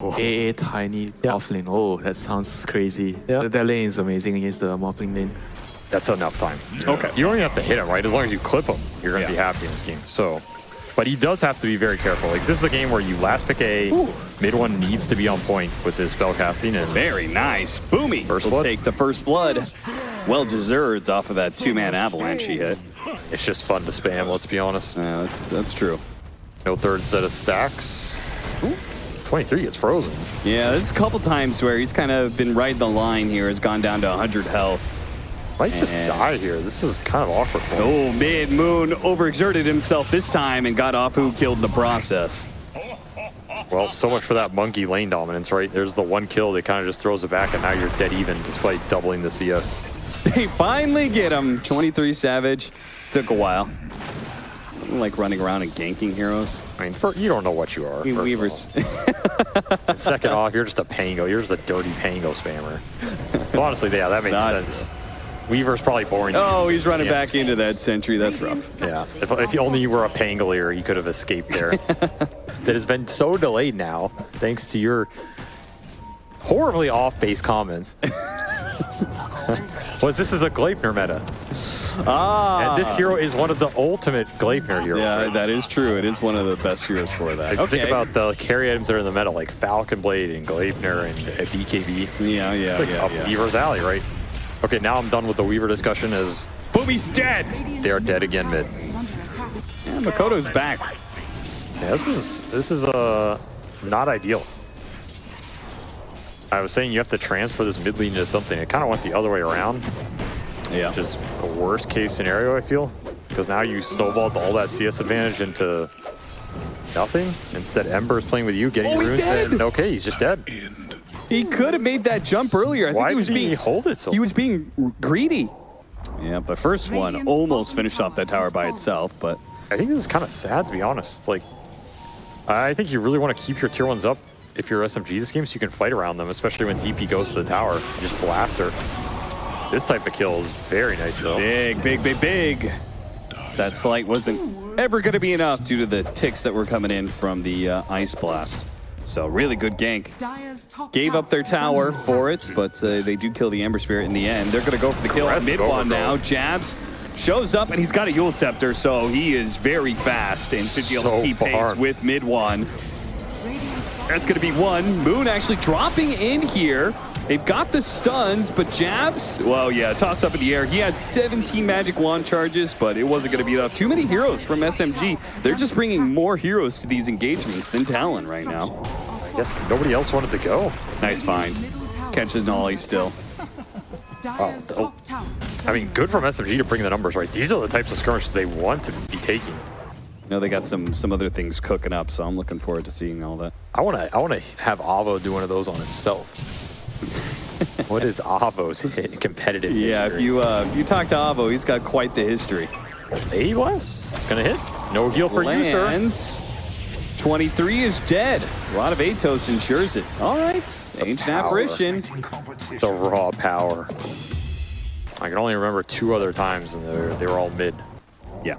AA tiny offlane. Oh, that sounds crazy. That lane is amazing against the morphling lane. That's enough time. Okay. You don't even have to hit him, right? As long as you clip him, you're going to be happy in this game. So, but he does have to be very careful. Like, this is a game where you last pick A, mid one needs to be on point with his spell casting. And very nice. Boomy will take the first blood. Well deserved off of that 2-man avalanche he hit. It's just fun to spam, let's be honest. Yeah, that's true. No third set of stacks. Ooh. 23 gets frozen. Yeah, there's a couple times where he's kind of been riding the line here, has gone down to 100 health. Might just die here. This is kind of awkward for him. Oh, mid Moon overexerted himself this time and got off who killed in the process. Well, so much for that monkey lane dominance, right? There's the one kill that kind of just throws it back, and now you're dead even despite doubling the CS. They finally get him. 23 Savage. Took a while. I don't like running around and ganking heroes. I mean, you don't know what you are. Weavers. And second off, you're just a pango. You're just a dirty pango spammer. Well, honestly, yeah, that makes sense. Weaver's probably boring. Oh, he's running back into that sentry. That's rough. Yeah. If only you were a pangolier, you could have escaped there. That has been so delayed now, thanks to your horribly off-base comments. This is a Gleipnir meta. And this hero is one of the ultimate Gleipnir heroes. Yeah, right? That is true. It is one of the best heroes for that. Think about the carry items that are in the meta, like Falcon Blade and Gleipnir and BKB. Yeah, up Weaver's alley, right? Okay, now I'm done with the Weaver discussion as Boomy's dead. They are dead again mid. Yeah, Makoto's back. Yeah, this is not ideal. I was saying you have to transfer this mid lane into something. It kind of went the other way around. Yeah. Which is a worst case scenario, I feel. Because now you snowballed all that CS advantage into nothing. Instead, Ember's playing with you, getting runes. And okay, he's just dead. He could have made that jump earlier. I think Why he was did he hold it so? He was being greedy. Yeah, the first one almost finished off that tower by itself, but I think this is kind of sad, to be honest. It's like, I think you really want to keep your tier 1s up if you're SMG this game so you can fight around them, especially when DP goes to the tower. You just blast her. This type of kill is very nice, though. Big. That slight wasn't ever going to be enough due to the ticks that were coming in from the Ice Blast. So really good gank. Gave up their tower for it, but they do kill the Ember Spirit in the end. They're going to go for the kill on mid one now. Jabs shows up, and he's got a Yule Scepter, so he is very fast and should be able to keep pace with mid one. That's going to be one. Moon actually dropping in here. They've got the stuns, but Jabs, well, yeah, toss up in the air. He had 17 magic wand charges, but it wasn't going to be enough. Too many heroes from SMG. They're just bringing more heroes to these engagements than Talon right now. I guess nobody else wanted to go. Nice find. Catches Nolly still. Oh, I mean, good from SMG to bring the numbers right. These are the types of skirmishes they want to be taking. You know, they got some other things cooking up, so I'm looking forward to seeing all that. I want to have Avo do one of those on himself. What is Avo's competitive history? If you talk to Avo, he's got quite the history. A blast, it's gonna hit. No heal for you, sir. 23 is dead. A lot of Atos ensures it. All right, Ancient Apparition. The raw power. I can only remember 2 other times, and they were all mid. Yeah.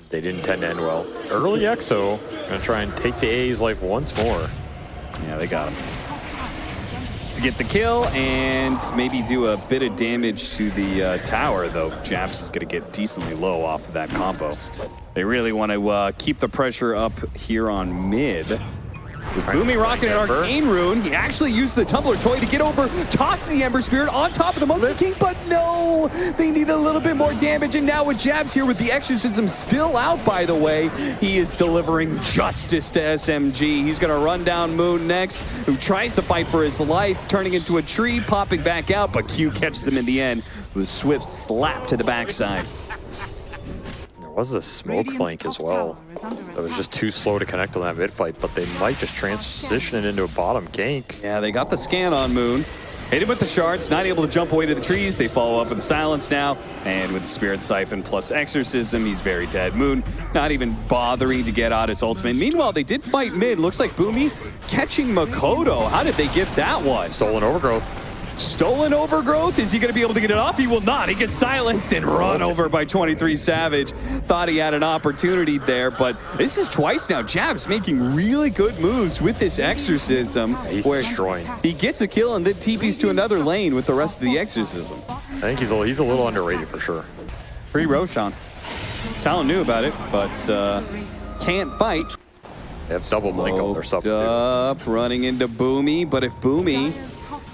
They didn't tend to end well. Early Exo, gonna try and take the A's life once more. Yeah, they got him. To get the kill and maybe do a bit of damage to the tower, though. Jabs is going to get decently low off of that combo. They really want to keep the pressure up here on mid. With Boomy rocking an Arcane Rune, he actually used the Tumbler Toy to get over, toss the Ember Spirit on top of the Monkey King, but no! They need a little bit more damage, and now with Jabs here with the Exorcism still out, by the way, he is delivering justice to SMG. He's going to run down Moon next, who tries to fight for his life, turning into a tree, popping back out, but Q catches him in the end with a swift slap to the backside. Was a smoke flank as well. That was just too slow to connect on that mid fight, but they might just transition it into a bottom gank. Yeah, they got the scan on Moon. Hit him with the shards, not able to jump away to the trees. They follow up with the silence now, and with the Spirit Siphon plus Exorcism, he's very dead. Moon not even bothering to get out its ultimate. Meanwhile, they did fight mid. Looks like Boomy catching Makoto. How did they get that one? Stolen Overgrowth. Stolen overgrowth. Is he going to be able to get it off? He will not. He gets silenced and run over by 23 Savage. Thought he had an opportunity there, but this is twice now. Jabs making really good moves with this exorcism. He's destroying. He gets a kill and then TPs to another lane with the rest of the exorcism. I think he's a little underrated for sure. Free Roshan. Talon knew about it, but can't fight. They have double blink on their sub. Up, running into Boomy, but if Boomy...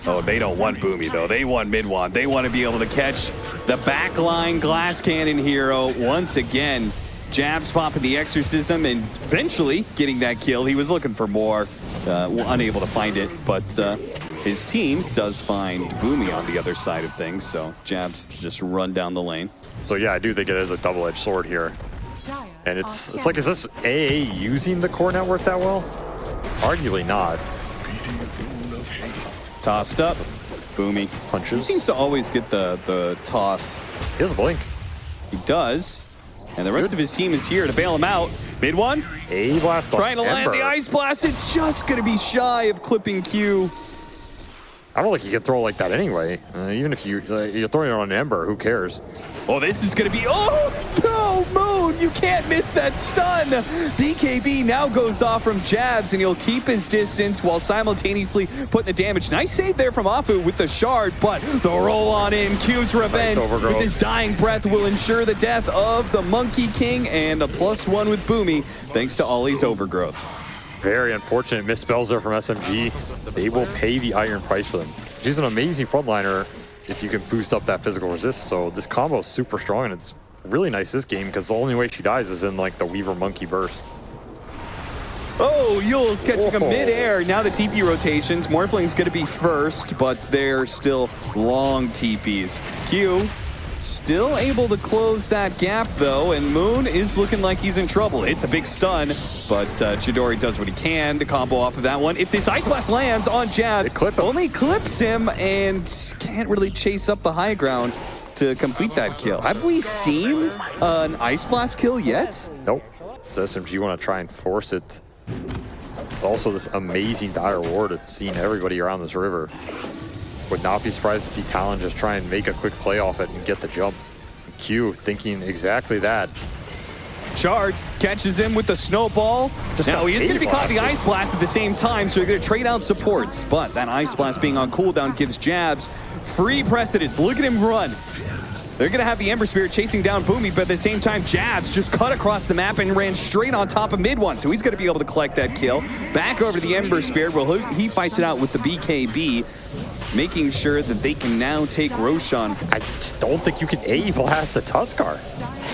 Oh, they don't want Boomy, though. They want Midwan. They want to be able to catch the backline glass cannon hero once again. Jabs popping the exorcism and eventually getting that kill. He was looking for more, unable to find it, but his team does find Boomy on the other side of things, so Jabs just run down the lane. So yeah, I do think it is a double-edged sword here. And it's like, is this AA using the core network that well? Arguably not. Tossed up. Boomy. Punches. He seems to always get the toss. He has a blink. He does. And the rest of his team is here to bail him out. Mid one. A blast. Trying to land the ice blast. It's just going to be shy of clipping Q. I don't think you can throw like that anyway. Even if you're throwing it on an Ember, who cares? Oh, this is going to be... Oh, no, Moon! You can't miss that stun! BKB now goes off from Jabs, and he'll keep his distance while simultaneously putting the damage. Nice save there from Afu with the shard, but the roll on in. Q's revenge with his dying breath will ensure the death of the Monkey King, and a +1 with Boomy, thanks to Ollie's overgrowth. Very unfortunate misspells there from SMG. They will pay the iron price for them. She's an amazing frontliner if you can boost up that physical resist. So this combo is super strong, and it's really nice this game because the only way she dies is in like the Weaver Monkey burst. Oh, Yule's catching a mid-air. Now the TP rotations. Morphling's going to be first, but they're still long TPs. Q still able to close that gap, though, and Moon is looking like he's in trouble. It's a big stun, but Chidori does what he can to combo off of that one. If this Ice Blast lands on Jabs, only clips him and can't really chase up the high ground to complete that kill. Have we seen an Ice Blast kill yet? Nope. So SMG want to try and force it. Also, this amazing dire ward of seeing everybody around this river. Would not be surprised to see Talon just try and make a quick play off it and get the jump. Q thinking exactly that. Shard catches him with the snowball. Now he is going to be caught in the Ice Blast at the same time, so they're going to trade out supports. But that Ice Blast being on cooldown gives Jabs free precedence. Look at him run. They're going to have the Ember Spirit chasing down Boomy, but at the same time, Jabs just cut across the map and ran straight on top of mid one. So he's going to be able to collect that kill. Back over to the Ember Spirit. Well, he fights it out with the BKB, making sure that they can now take Roshan. I just don't think you can A blast a Tuskar.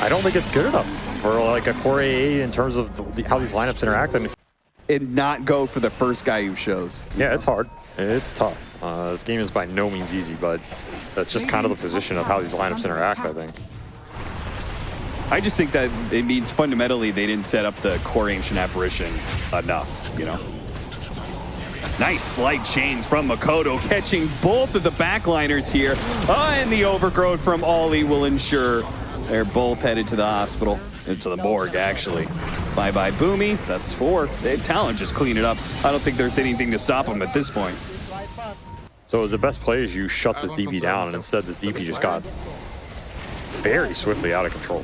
I don't think it's good enough for like a core AA in terms of how these lineups interact. And not go for the first guy who shows. Yeah, it's hard. It's tough. This game is by no means easy, but that's just kind of the position of how these lineups interact, I think. I just think that it means fundamentally they didn't set up the core Ancient Apparition enough, you know? Nice slight chains from Makoto, catching both of the backliners here. And the overgrowth from Ollie will ensure they're both headed to the hospital. Into the morgue, actually. Bye-bye, Boomy. That's 4. Talon just clean it up. I don't think there's anything to stop him at this point. So the best play is you shut this DP down, and instead this DP just got very swiftly out of control.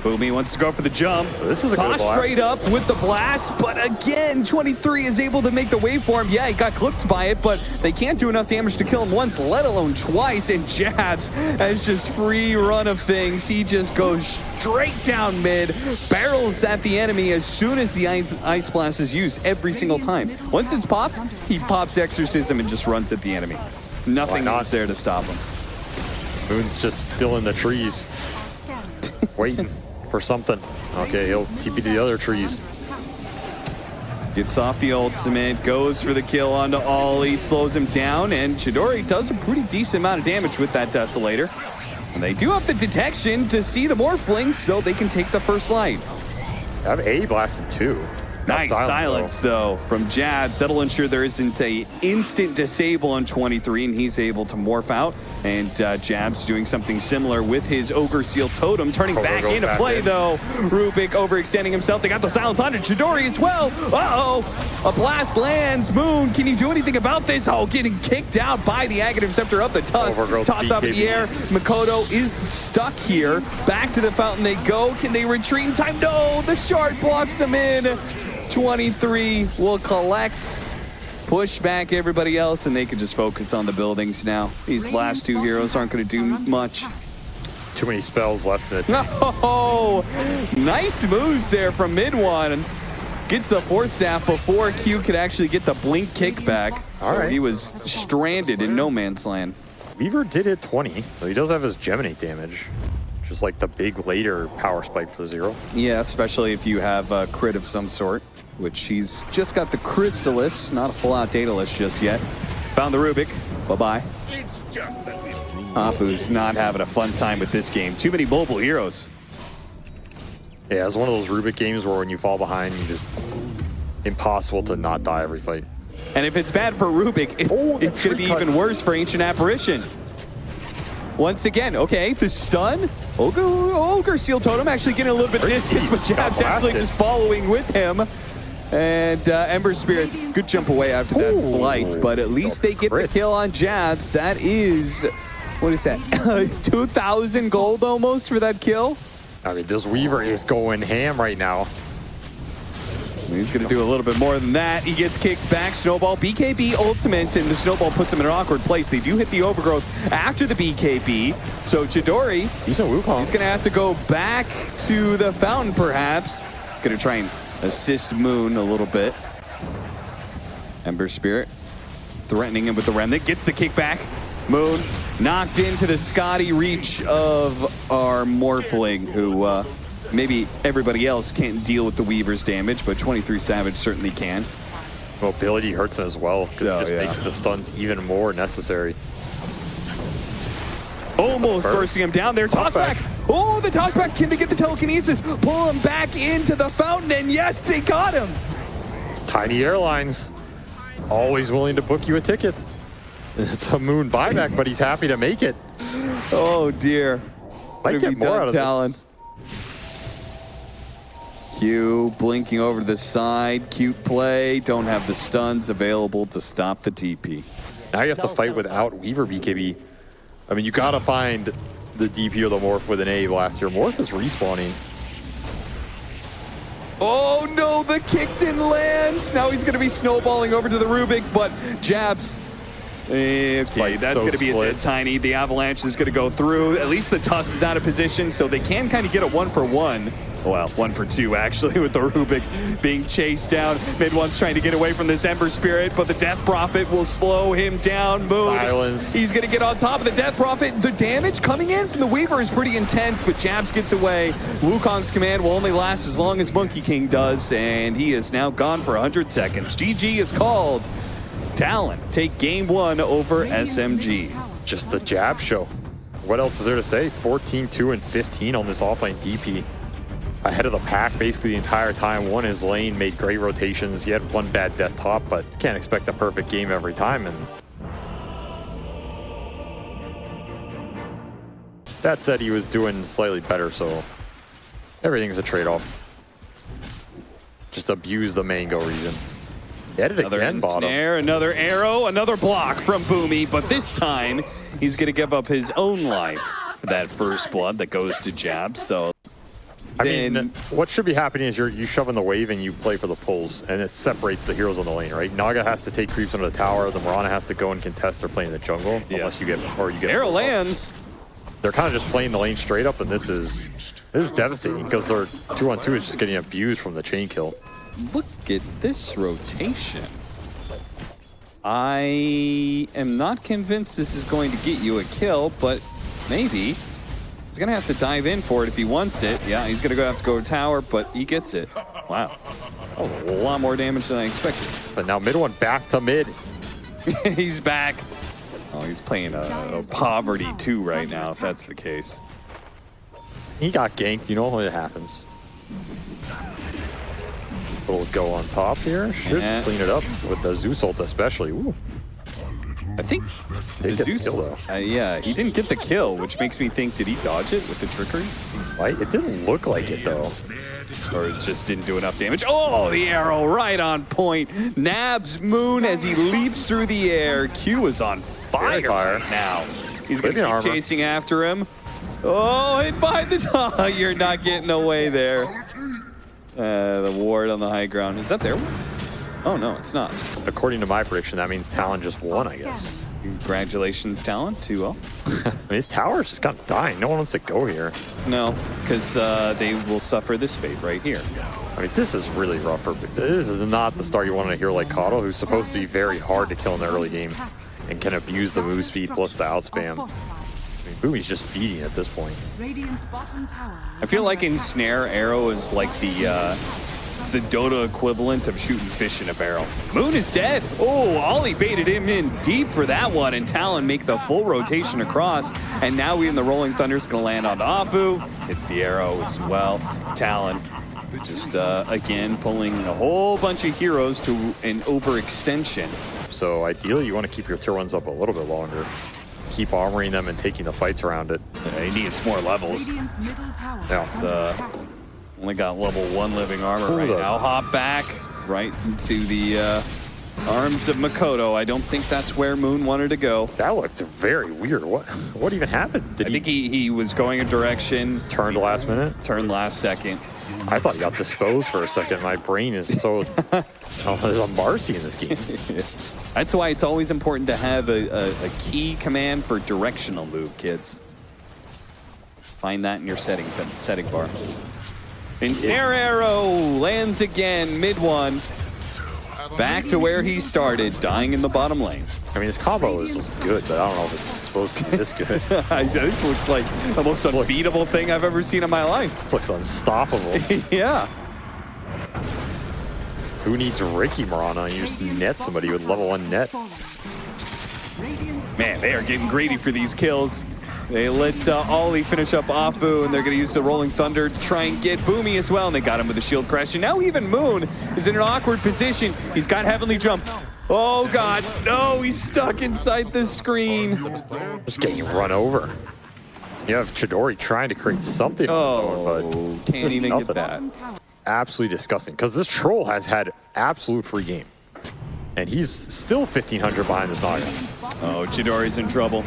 Boomy wants to go for the jump. This is a good blast. Straight up with the blast, but again, 23 is able to make the waveform. Yeah, he got clipped by it, but they can't do enough damage to kill him once, let alone twice. And Jabs has just free run of things. He just goes straight down mid, barrels at the enemy as soon as the Ice Blast is used every single time. Once it's popped, he pops Exorcism and just runs at the enemy. Nothing else there to stop him. Moon's just still in the trees, waiting for something. Okay, he'll TP to the other trees. Gets off the ultimate, goes for the kill onto Ollie, slows him down, and Chidori does a pretty decent amount of damage with that Desolator. And they do have the detection to see the Morphling, so they can take the first light. I have A blasted too. Nice silence though from Jabs. That'll ensure there isn't a instant disable on 23, and he's able to morph out. And Jabs doing something similar with his Ogre Seal Totem, turning back into play though. Rubik overextending himself. They got the silence on Chidori as well. Uh-oh, a blast lands. Moon, can you do anything about this? Oh, getting kicked out by the Agate Interceptor up the tusk. Toss up in the air. Makoto is stuck here. Back to the fountain they go. Can they retreat in time? No, the shard blocks them in. 23 will collect. Push back everybody else, and they can just focus on the buildings now. These last two heroes aren't going to do much. Too many spells left in it. No! Nice moves there from mid one. Gets the Force Staff before Q could actually get the blink kickback. All right. He was stranded in no man's land. Weaver did hit 20, so he does have his Geminate damage. Just like the big later power spike for the 0. Yeah, especially if you have a crit of some sort, which he's just got the Crystallis, not a full-out Daedalus just yet. Found the Rubik. Bye-bye. Afu's not having a fun time with this game. Too many mobile heroes. Yeah, it's one of those Rubik games where when you fall behind, you just impossible to not die every fight. And if it's bad for Rubik, it's going to be even worse for Ancient Apparition. Once again, okay, the stun. Ogre Seal Totem actually getting a little bit of distance, but Jab's actually just following with him. And Ember Spirit, good jump away after that slight, but at least they get the kill on Jabs. That is, what is that, 2,000 gold almost for that kill? I mean, this Weaver is going ham right now. He's going to do a little bit more than that. He gets kicked back. Snowball, BKB ultimate, and the Snowball puts him in an awkward place. They do hit the Overgrowth after the BKB. So Chidori, he's going to have to go back to the fountain, perhaps. Going to try and assist Moon a little bit. Ember Spirit threatening him with the Remnant. Gets the kickback. Moon knocked into the Scotty reach of our Morphling, who maybe everybody else can't deal with the Weaver's damage, but 23 Savage certainly can. Mobility hurts him as well, because it just makes the stuns even more necessary. Almost bursting him down there. Toss back. Oh, the toss back. Can they get the telekinesis? Pull him back into the fountain, and yes, they got him. Tiny Airlines, always willing to book you a ticket. It's a Moon buyback, but he's happy to make it. Oh dear. Might get more out of Talon. this. Q blinking over to the side. Cute play. Don't have the stuns available to stop the TP. Now you have to fight without Weaver BKB. I mean, you gotta find the DP or the Morph with an A blaster. Morph is respawning. Oh no, the kick didn't land. Now he's gonna be snowballing over to the Rubik, but Jabs. Okay, that's going to be a bit tiny. The Avalanche is going to go through. At least the Tusk is out of position, so they can kind of get a 1-for-1. Well, 1-for-2 actually, with the Rubik being chased down. Mid one's trying to get away from this Ember Spirit, but the Death Prophet will slow him down. Moon. Silence. He's going to get on top of the Death Prophet. The damage coming in from the Weaver is pretty intense, but Jabs gets away. Wukong's command will only last as long as Monkey King does, and he is now gone for 100 seconds. GG is called. Talon take game 1 over SMG. Just the jab show. What else is there to say? 14, 2, and 15 on this offlane DP. Ahead of the pack basically the entire time. Won his lane, made great rotations. He had one bad death top, but can't expect a perfect game every time. And that said, he was doing slightly better, so everything's a trade-off. Just abuse the mango region. Another ensnare, another arrow, another block from Boomy, but this time he's going to give up his own life for that first blood that goes to Jab. So, I mean, what should be happening is you shove in the wave and you play for the pulls, and it separates the heroes on the lane, right? Naga has to take creeps under the tower. The Mirana has to go and contest or play in the jungle, unless you get arrow lands. They're kind of just playing the lane straight up, and this is devastating because their 2-on-2 is just getting abused from the chain kill. Look at this rotation. I am not convinced this is going to get you a kill, but maybe. He's going to have to dive in for it if he wants it. Yeah, he's going to have to go to tower, but he gets it. Wow. That was a lot more damage than I expected. But now mid one back to mid. He's back. Oh, he's playing a poverty 2 right now, if that's the case. He got ganked, you know, it happens. Little go on top here. Should clean it up with the Zeus ult especially. Ooh. I think the Zeus, yeah, he didn't get the kill, which makes me think, did he dodge it with the trickery? Right? It didn't look like it, though. Or it just didn't do enough damage. Oh, the arrow right on point. Nabs Moon as he leaps through the air. Q is on fire right now. He's going to keep chasing after him. Oh, hit behind the top. You're not getting away there. The ward on the high ground. Is that their ward? Oh, no, it's not. According to my prediction, that means Talon just won, I guess. Congratulations, Talon, 2-0. I mean, his tower's just kind of dying. No one wants to go here. No, because they will suffer this fate right here. I mean, this is really rough. This is not the start you want to hear like Caudle, who's supposed to be very hard to kill in the early game and can abuse the move speed plus the outspam. I mean, Boomy's just feeding at this point. I feel like in Snare, Arrow is like it's the Dota equivalent of shooting fish in a barrel. Moon is dead. Oh, Ollie baited him in deep for that one, and Talon make the full rotation across. And now even the Rolling Thunder's going to land on Afu. It's the Arrow as well. Talon just, again, pulling a whole bunch of heroes to an overextension. So ideally, you want to keep your tier 1s up a little bit longer. Keep armoring them and taking the fights around it. Yeah, he needs more levels. Yeah. Only got level 1 living armor right now. Hop back right into the arms of Makoto. I don't think that's where Moon wanted to go. That looked very weird. What even happened? I think he was going a direction. Turned last minute? Turned last second. I thought he got disposed for a second. My brain is so... oh, there's a Marcy in this game. That's why it's always important to have a key command for directional move, kids. Find that in your setting bar. Ensnare Arrow lands again, mid one. Back to where he started, dying in the bottom lane. I mean, his combo is good, but I don't know if it's supposed to be this good. This looks like the most unbeatable thing I've ever seen in my life. This looks unstoppable. Yeah. Who needs Ricky Marana? You just net somebody with level 1 net. Man, they are getting greedy for these kills. They let Ollie finish up Afu, and they're going to use the Rolling Thunder to try and get Boomy as well, and they got him with a shield crash. And now even Moon is in an awkward position. He's got Heavenly Jump. Oh, God. No, he's stuck inside the screen. Just getting run over. You have Chidori trying to create something. Oh, but can't even get that. Absolutely disgusting, because this troll has had absolute free game. And he's still 1,500 behind this Naga. Oh, Chidori's in trouble.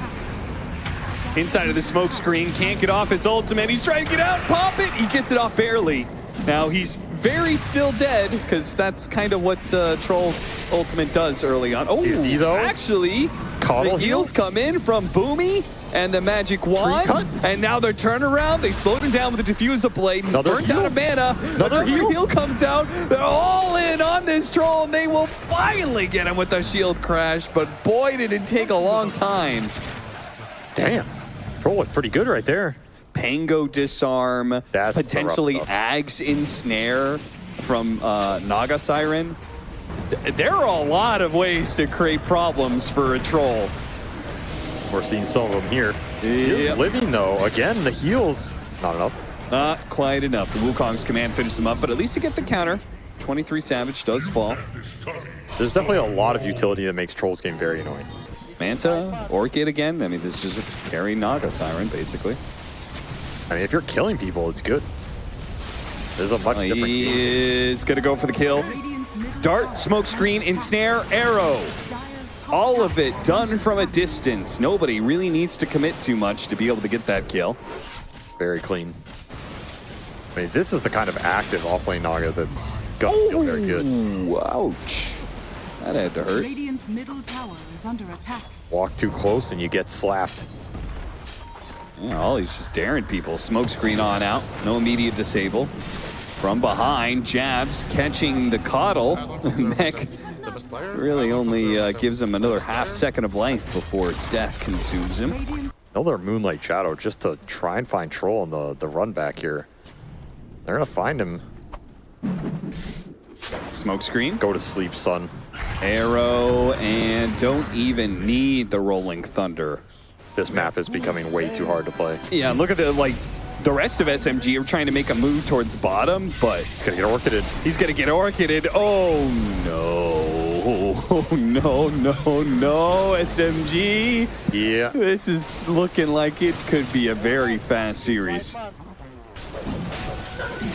Inside of the smoke screen, can't get off his ultimate. He's trying to get out, pop it. He gets it off barely. Now he's very still dead, because that's kind of what Troll ultimate does early on. Oh, is he though? Actually, the heals come in from Boomy and the Magic Wand, and now they're turnaround. They slowed him down with the Diffuser Blade. He's burnt out of mana. Another heal comes out. They're all in on this Troll, and they will finally get him with the shield crash. But boy, did it take a long time. Damn. Troll looked pretty good right there. Pango disarm, that's potentially Ags ensnare from Naga Siren. There are a lot of ways to create problems for a Troll. We're seeing some of them here. Yep. Living though, again, the heals, not enough. Not quite enough. The Wukong's command finished him up, but at least he gets the counter. 23 Savage does fall. There's definitely a lot of utility that makes Troll's game very annoying. Manta, Orchid again. I mean, this is just carry Naga Siren, basically. I mean, if you're killing people, it's good. There's a much different game. He is going to go for the kill. Dart, smoke screen, ensnare, arrow. All of it done from a distance. Nobody really needs to commit too much to be able to get that kill. Very clean. I mean, this is the kind of active off-lane Naga that's gonna feel very good. Ouch. That had to hurt. Radiant's middle tower is under attack. Walk too close and you get slapped. Yeah, Ollie's just daring people. Smoke screen on out. No immediate disable. From behind, jabs, catching the Coddle. Mech really only gives him another half second of life before death consumes him. Another Moonlight Shadow just to try and find Troll in the run back here. They're gonna find him. Smoke screen. Go to sleep, son. Arrow, and don't even need the Rolling Thunder. This map is becoming way too hard to play. Yeah, look at the rest of SMG are trying to make a move towards bottom, but he's gonna get orchided. He's gonna get orchided. Oh no. Oh, no, no, no, SMG. Yeah. This is looking like it could be a very fast series.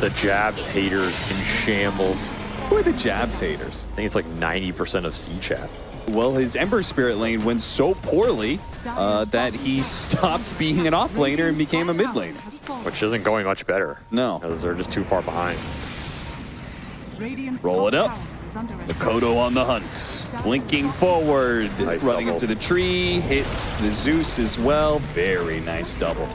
The Jabs haters in shambles. Who are the Jabs haters? I think it's like 90% of C chat. Well, his Ember Spirit lane went so poorly that he stopped being an off laner and became a mid laner. Which isn't going much better. No. Because they're just too far behind. Roll it up. Makoto on the hunt. Blinking forward. Nice running double. up to the tree. Hits the Zeus as well. Very nice double.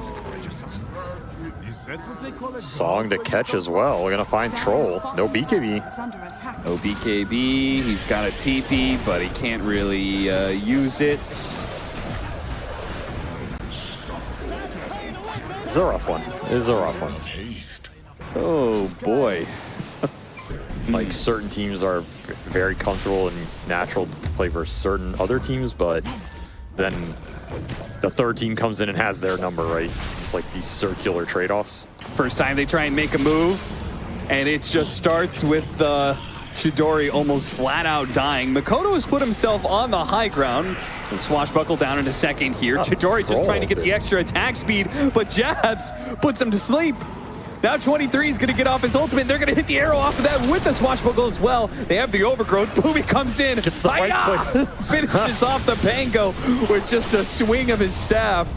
Song to catch as well. We're going to find Troll. No BKB. No BKB. He's got a TP, but he can't really use it. It's a rough one. It is a rough one. Oh, boy. Like, certain teams are very comfortable and natural to play versus certain other teams, but then the third team comes in and has their number, right? It's like these circular trade-offs. First time they try and make a move, and it just starts with Chidori almost flat out dying. Makoto has put himself on the high ground. He'll swashbuckle down in a second here. Chidori just trying to get the extra attack speed, but Jabs puts him to sleep. Now 23 is going to get off his ultimate. They're going to hit the arrow off of that with the swashbuckle as well. They have the overgrowth. Boomy comes in. Gets the right click. Finishes off the Pango with just a swing of his staff.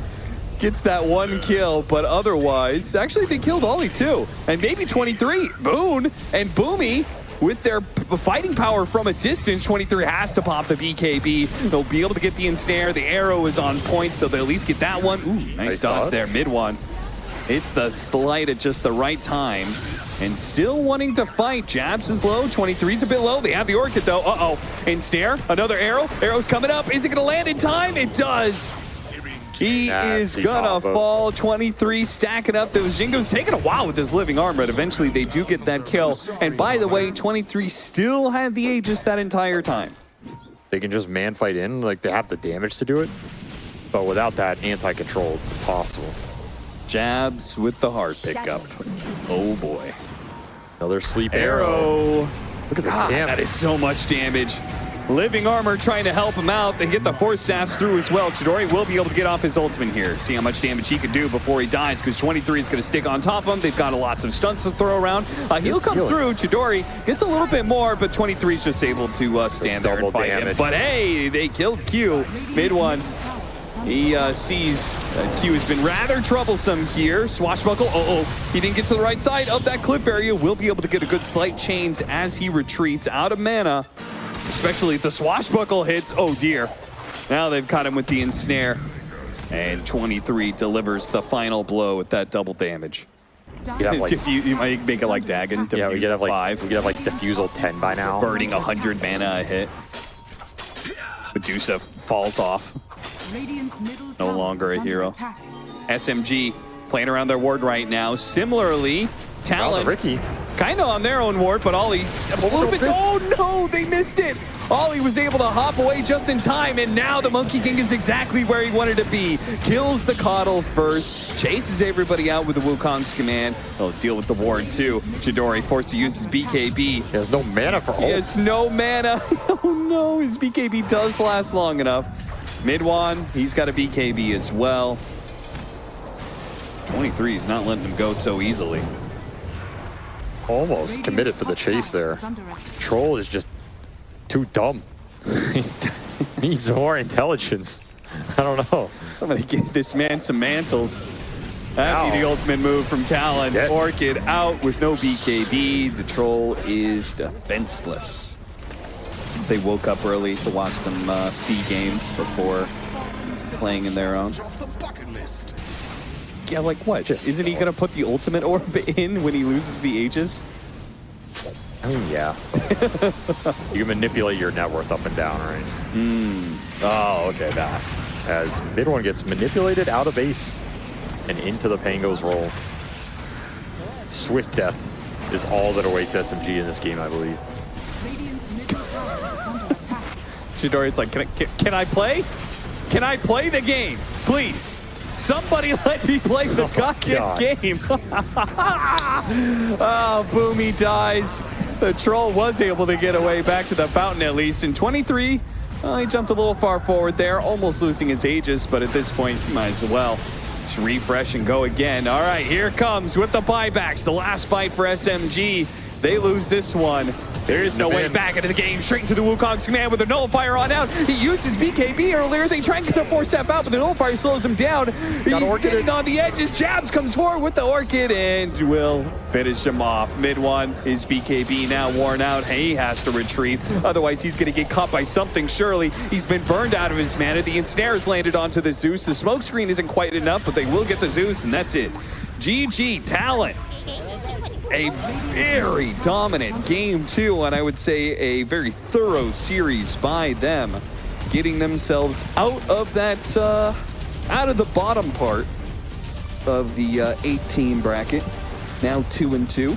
Gets that one kill, but otherwise, actually they killed Ollie too. And maybe 23, Boone and Boomy with their fighting power from a distance. 23 has to pop the BKB. They'll be able to get the ensnare. The arrow is on point, so they'll at least get that one. Ooh, nice dodge there, mid one. It's the slide at just the right time. And still wanting to fight. Jabs is low, 23's a bit low. They have the Orchid though, uh-oh. Ensnare, another arrow. Arrow's coming up. Is it gonna land in time? It does. He is gonna fall. 23 stacking up those Jingos. Taking a while with his living armor, but eventually they do get that kill. And by the way, 23 still had the Aegis that entire time. They can just man fight in, like they have the damage to do it. But without that anti-control, it's impossible. Jabs with the hard pickup. Oh boy. Another sleep Arrow. Look at the God, damage. that is so much damage. Living armor trying to help him out. They get the force staffs through as well. Chidori will be able to get off his ultimate here. See how much damage he can do before he dies, because 23 is going to stick on top of him. They've got lots of stunts to throw around. He'll come through. Chidori gets a little bit more, but 23 is just able to stand there and fight him. But hey, they killed Q. Mid one. He sees Q has been rather troublesome here. Swashbuckle, he didn't get to the right side of that cliff area. Will be able to get a good slight chains as he retreats out of mana. Especially if the swashbuckle hits, oh dear. Now they've caught him with the ensnare. And 23 delivers the final blow with that double damage. You might make it like Dagon. Yeah, we could have like 5. We could have like Diffusal 10 by now. Burning 100 mana a hit. Medusa falls off. No longer a hero. SMG playing around their ward right now. Similarly, Talon Ricky kind of on their own ward, but Ollie steps a little bit. Oh no, they missed it. Ollie was able to hop away just in time, and now the Monkey King is exactly where he wanted to be. Kills the Coddle first, chases everybody out with the Wukong's command. He'll deal with the ward too. Chidori forced to use his BKB. He has no mana for ult. He has no mana. Oh no, his BKB does last long enough. Midwan, he's got a BKB as well. 23 is not letting him go so easily. Almost committed to the chase there. Troll is just too dumb. He needs more intelligence. I don't know. Somebody give this man some mantles. That'd be the ultimate move from Talon. Orchid out with no BKB. The Troll is defenseless. They woke up early to watch some C games before playing in their own. Yeah, like what? Isn't he going to put the ultimate orb in when he loses the Aegis? I mean, yeah. You can manipulate your net worth up and down, right? Oh, okay, that. As mid one gets manipulated out of base and into the Pango's role. Swift death is all that awaits SMG in this game, I believe. Chidori's like, can I play? Can I play the game? Please. Somebody let me play the goddamn game. Oh, Boomy dies. The troll was able to get away back to the fountain at least. In 23, he jumped a little far forward there, almost losing his Aegis, but at this point, might as well just refresh and go again. All right, here it comes with the buybacks. The last fight for SMG. They lose this one. There is no way back into the game. Straight into the Wukong's command with a nullifier on out. He used his BKB earlier. They try and get a 4-step out, but the nullifier slows him down. He's sitting on the edges. Jabs comes forward with the Orchid and will finish him off. Mid one, his BKB now worn out. He has to retreat. Otherwise, he's going to get caught by something, surely. He's been burned out of his mana. The ensnares landed onto the Zeus. The smoke screen isn't quite enough, but they will get the Zeus, and that's it. GG, Talon. A very dominant game two, and I would say a very thorough series by them, getting themselves out of that, out of the bottom part of the 8-team bracket. Now 2-2.